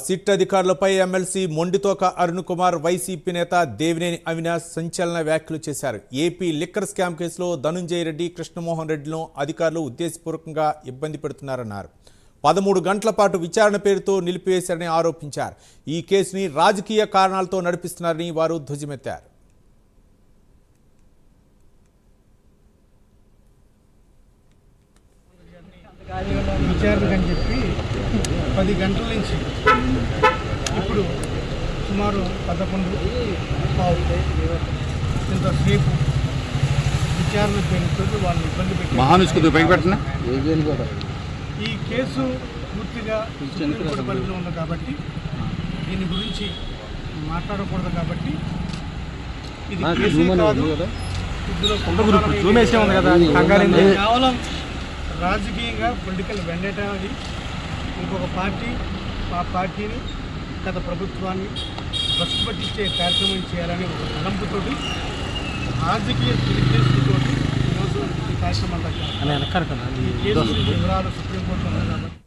SIT అధికారులపై MLC Mondithoka Arun Kumar YCP నేత దేవినేని అవినాష్ సంచలన వ్యాఖ్యలు చేశారు. ఏపీ లిక్కర్ స్కామ్ కేసులో ధనుంజయ రెడ్డి, కృష్ణమోహన్ రెడ్డిలను అధికారులు ఉద్దేశపూర్వకంగా ఇబ్బంది పెడుతున్నారన్నారు. 13 గంటల పాటు విచారణ పేరుతో నిలిపివేశారని ఆరోపించారు. ఈ కేసుని రాజకీయ కారణాలతో నడిపిస్తున్నారని వారు ధ్వజమెత్తారు. విచారణకని చెప్పి 10 గంటల నుంచి ఇప్పుడు సుమారు 11:15 ఇంతసేపు విచారణ పేరుతో వాళ్ళని ఇబ్బంది పెట్టి ఈ కేసు పూర్తిగా సుప్రీంకోర్టు పరిధిలో ఉంది కాబట్టి దీని గురించి మాట్లాడకూడదు కాబట్టి ఇది కేసు కాదు, కేవలం రాజకీయంగా పొలిటికల్ వెండేటా అది. ఇంకొక పార్టీ ఆ పార్టీని గత ప్రభుత్వాన్ని బస్సు పట్టించే కార్యక్రమం చేయాలని ఒక తలంపుతో రాజకీయ దురుద్దేశంతో ఈరోజు ఈ కార్యక్రమం ఈ కేసు వివరాలు సుప్రీంకోర్టులో ఉన్నాయి కాబట్టి